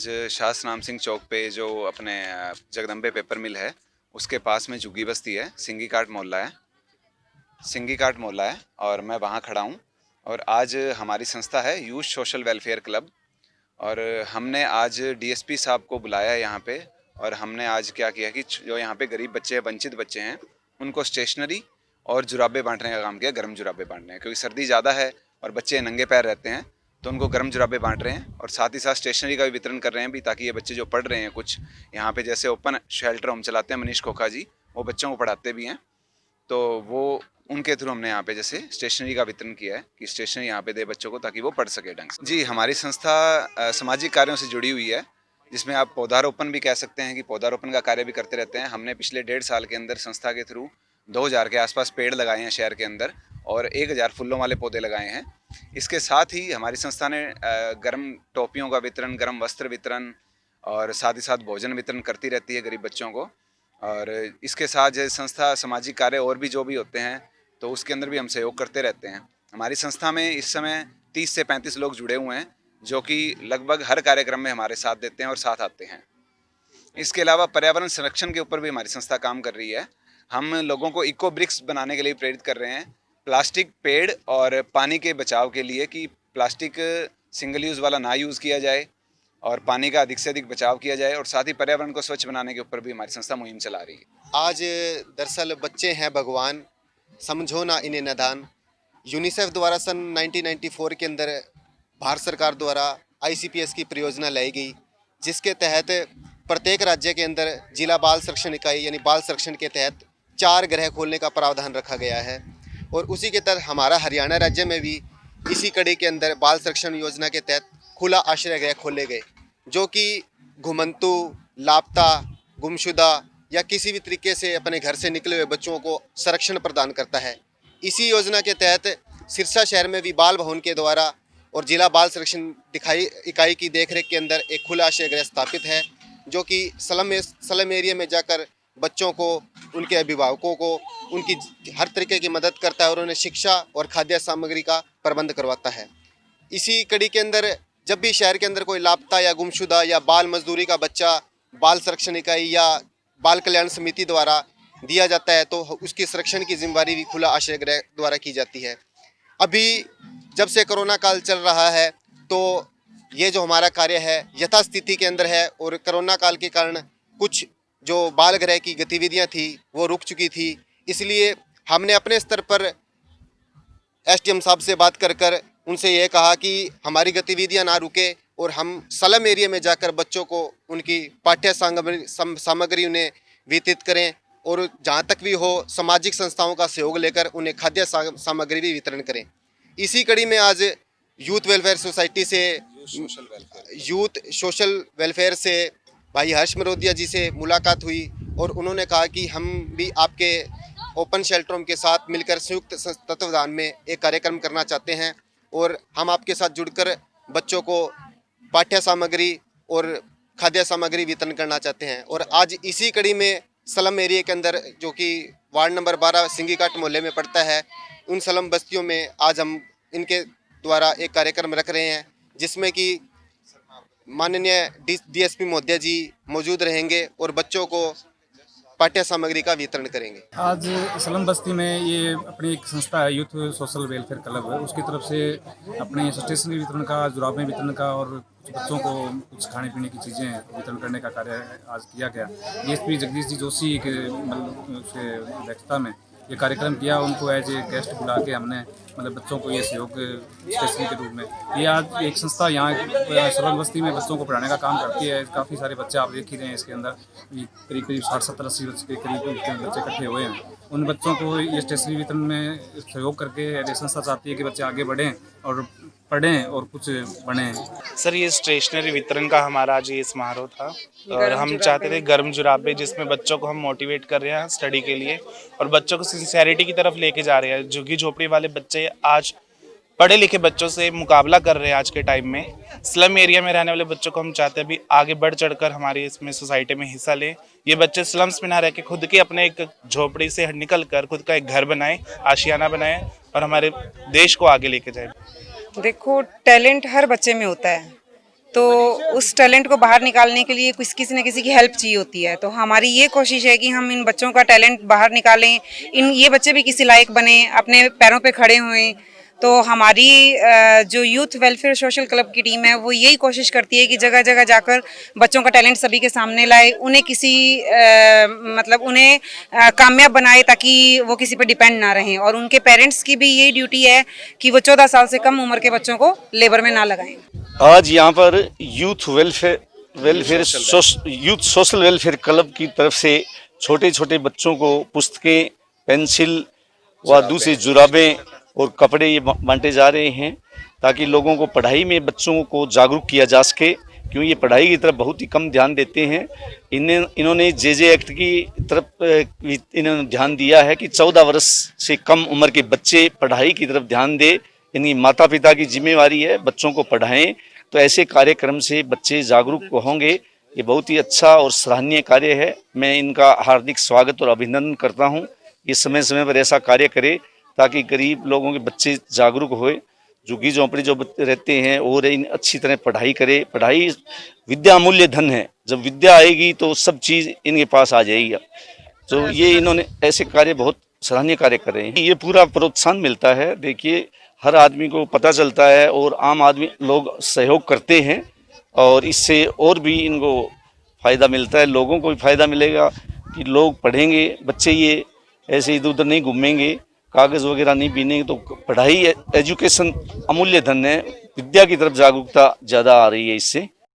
आज शाह सनाम सिंह चौक पे जो अपने जगदम्बे पेपर मिल है उसके पास में झुग्गी बस्ती है, सिंगी काट मोहल्ला है और मैं वहाँ खड़ा हूँ। और आज हमारी संस्था है यूथ सोशल वेलफेयर क्लब और हमने आज डीएसपी साहब को बुलाया है यहाँ पे। और हमने आज क्या किया कि जो यहाँ पे गरीब बच्चे हैं, वंचित बच्चे हैं, उनको स्टेशनरी और जुराबे बांटने का काम किया। गर्म जुराबे बांटने हैं क्योंकि सर्दी ज़्यादा है और बच्चे नंगे पैर रहते हैं, तो उनको गर्म जुराबे बांट रहे हैं। और साथ ही साथ स्टेशनरी का भी वितरण कर रहे हैं भी, ताकि ये बच्चे जो पढ़ रहे हैं कुछ यहाँ पे, जैसे ओपन शेल्टर होम चलाते हैं मनीष खोखा जी, वो बच्चों को पढ़ाते भी हैं, तो वो उनके थ्रू हमने यहाँ पे जैसे स्टेशनरी का वितरण किया है कि स्टेशनरी यहाँ पे दे बच्चों को ताकि वो पढ़ सके ढंग से। जी, हमारी संस्था सामाजिक कार्यों से जुड़ी हुई है, जिसमें आप पौधारोपण भी कह सकते हैं कि पौधारोपण का कार्य भी करते रहते हैं। हमने पिछले 1.5 साल के अंदर संस्था के थ्रू 2000 के आसपास पेड़ लगाए हैं शहर के अंदर और 1000 फूलों वाले पौधे लगाए हैं। इसके साथ ही हमारी संस्था ने गर्म टोपियों का वितरण, गर्म वस्त्र वितरण और साथ ही साथ भोजन वितरण करती रहती है गरीब बच्चों को। और इसके साथ जैसे संस्था सामाजिक कार्य और भी जो भी होते हैं तो उसके अंदर भी हम सहयोग करते रहते हैं। हमारी संस्था में इस समय 30 से 35 लोग जुड़े हुए हैं जो कि लगभग हर कार्यक्रम में हमारे साथ देते हैं और साथ आते हैं। इसके अलावा पर्यावरण संरक्षण के ऊपर भी हमारी संस्था काम कर रही है। हम लोगों को इको ब्रिक्स बनाने के लिए प्रेरित कर रहे हैं, प्लास्टिक, पेड़ और पानी के बचाव के लिए, कि प्लास्टिक सिंगल यूज़ वाला ना यूज़ किया जाए और पानी का अधिक से अधिक बचाव किया जाए। और साथ ही पर्यावरण को स्वच्छ बनाने के ऊपर भी हमारी संस्था मुहिम चला रही है। आज दरअसल बच्चे हैं भगवान, समझो ना इन्हें नादान। यूनिसेफ द्वारा सन 1994 के अंदर भारत सरकार द्वारा आईसीपीएस की परियोजना लाई गई, जिसके तहत प्रत्येक राज्य के अंदर जिला बाल संरक्षण इकाई यानी बाल संरक्षण के तहत 4 गृह खोलने का प्रावधान रखा गया है। और उसी के तहत हमारा हरियाणा राज्य में भी इसी कड़ी के अंदर बाल संरक्षण योजना के तहत खुला आश्रय गृह खोले गए, जो कि घुमंतु, लापता, गुमशुदा या किसी भी तरीके से अपने घर से निकले हुए बच्चों को संरक्षण प्रदान करता है। इसी योजना के तहत सिरसा शहर में भी बाल भवन के द्वारा और जिला बाल संरक्षण इकाई की देखरेख के अंदर एक खुला आश्रय गृह स्थापित है, जो कि स्लम एरिया में जाकर बच्चों को, उनके अभिभावकों को, उनकी हर तरीके की मदद करता है और उन्हें शिक्षा और खाद्य सामग्री का प्रबंध करवाता है। इसी कड़ी के अंदर जब भी शहर के अंदर कोई लापता या गुमशुदा या बाल मजदूरी का बच्चा बाल संरक्षण इकाई या बाल कल्याण समिति द्वारा दिया जाता है, तो उसकी संरक्षण की जिम्मेदारी भी खुला आश्रय गृह द्वारा की जाती है। अभी जब से कोरोना काल चल रहा है, तो ये जो हमारा कार्य है यथास्थिति के अंदर है और कोरोना काल के कारण कुछ जो बाल गृह की गतिविधियां थी वो रुक चुकी थी। इसलिए हमने अपने स्तर पर एसडीएम साहब से बात कर उनसे ये कहा कि हमारी गतिविधियां ना रुके और हम स्लम एरिया में जाकर बच्चों को उनकी पाठ्य सामग्री उन्हें वितरित करें और जहाँ तक भी हो सामाजिक संस्थाओं का सहयोग लेकर उन्हें खाद्य सामग्री भी वितरण करें। इसी कड़ी में आज यूथ वेलफेयर सोसाइटी से, यूथ सोशल वेलफेयर से भाई हर्ष मरोदिया जी से मुलाकात हुई और उन्होंने कहा कि हम भी आपके ओपन शेल्टर होम के साथ मिलकर संयुक्त तत्वावधान में एक कार्यक्रम करना चाहते हैं और हम आपके साथ जुड़कर बच्चों को पाठ्य सामग्री और खाद्य सामग्री वितरण करना चाहते हैं। और आज इसी कड़ी में स्लम एरिया के अंदर, जो कि वार्ड नंबर 12 सिंगी काट मोहल्ले में पड़ता है, उन स्लम बस्तियों में आज हम इनके द्वारा एक कार्यक्रम रख रहे हैं, जिसमें कि माननीय डीएसपी महोदय जी मौजूद रहेंगे और बच्चों को पाठ्य सामग्री का वितरण करेंगे। आज स्लम बस्ती में ये अपनी एक संस्था है यूथ सोशल वेलफेयर क्लब है, उसकी तरफ से अपने स्टेशनरी वितरण का, जुराबे वितरण का और कुछ बच्चों को कुछ खाने पीने की चीज़ें वितरण करने का कार्य आज किया गया। डीएसपी जगदीश जी जोशी के उसके अध्यक्षता में ये कार्यक्रम किया। उनको एज ए गेस्ट बुला के हमने बच्चों को ये सहयोग स्टेशनरी के रूप में, ये आज एक संस्था यहाँ स्लम बस्ती में बच्चों को पढ़ाने का काम करती है। काफ़ी सारे बच्चे आप देख ही रहे हैं, इसके अंदर करीब 60-70-80 बच्चे के करीब बच्चे इकट्ठे हुए हैं। उन बच्चों को ये स्टेशनरी वितरण में सहयोग करके ये संस्था चाहती है कि बच्चे आगे बढ़ें और पढ़ें और कुछ बनें। सर, ये स्टेशनरी वितरण का हमारा आज ये समारोह था और हम चाहते थे गर्म जुराबे, जिसमें बच्चों को हम मोटिवेट कर रहे हैं स्टडी के लिए और बच्चों को सिंसियरिटी की तरफ लेके जा रहे हैं। झुग्गी झोपड़ी वाले बच्चे आज पढ़े लिखे बच्चों से मुकाबला कर रहे हैं आज के टाइम में। स्लम एरिया में रहने वाले बच्चों को हम चाहते हैं भी आगे बढ़ चढ़कर हमारी इसमें सोसाइटी में हिस्सा लें। ये बच्चे स्लम्स में ना रह के खुद के अपने एक झोपड़ी से निकल कर खुद का एक घर बनाएं, आशियाना बनाएं और हमारे देश को आगे लेके जाएं। देखो, टैलेंट हर बच्चे में होता है, तो उस टैलेंट को बाहर निकालने के लिए किसी न किसी की हेल्प चाहिए होती है। तो हमारी ये कोशिश है कि हम इन बच्चों का टैलेंट बाहर निकालें, ये बच्चे भी किसी लायक बने, अपने पैरों पे खड़े हुए। तो हमारी जो यूथ वेलफेयर सोशल क्लब की टीम है वो यही कोशिश करती है कि जगह जगह जाकर बच्चों का टैलेंट सभी के सामने लाए, उन्हें किसी मतलब उन्हें कामयाब बनाए ताकि वो किसी पे डिपेंड ना रहें। और उनके पेरेंट्स की भी यही ड्यूटी है कि वो 14 साल से कम उम्र के बच्चों को लेबर में ना लगाएं। आज यहाँ पर youth youth social welfare club की तरफ से छोटे छोटे बच्चों को पुस्तकें, पेंसिल व दूसरी जुराबें और कपड़े ये बांटे जा रहे हैं ताकि लोगों को पढ़ाई में बच्चों को जागरूक किया जा सके, क्योंकि ये पढ़ाई की तरफ बहुत ही कम ध्यान देते हैं। इन्होंने जे एक्ट की तरफ इन्होंने ध्यान दिया है कि 14 वर्ष से कम उम्र के बच्चे पढ़ाई की तरफ ध्यान दे। इनकी माता पिता की जिम्मेवारी है बच्चों को पढ़ाएं। तो ऐसे कार्यक्रम से बच्चे जागरूक होंगे। ये बहुत ही अच्छा और सराहनीय कार्य है। मैं इनका हार्दिक स्वागत और अभिनंदन करता हूँ। ये समय समय पर ऐसा कार्य करे ताकि गरीब लोगों के बच्चे जागरूक होए, झुग्गी झोंपड़ी जो रहते हैं और इन अच्छी तरह पढ़ाई करे। पढ़ाई विद्या अमूल्य धन है, जब विद्या आएगी तो सब चीज़ इनके पास आ जाएगी। तो ये इन्होंने ऐसे कार्य बहुत सराहनीय कार्य कर रहे हैं। ये पूरा प्रोत्साहन मिलता है। देखिए हर आदमी को पता चलता है और आम आदमी लोग सहयोग करते हैं और इससे और भी इनको फ़ायदा मिलता है। लोगों को भी फ़ायदा मिलेगा कि लोग पढ़ेंगे, बच्चे ये ऐसे इधर उधर नहीं घूमेंगे, कागज़ वगैरह नहीं पीनेंगे। तो पढ़ाई एजुकेशन अमूल्य धन है, विद्या की तरफ जागरूकता ज़्यादा आ रही है इससे।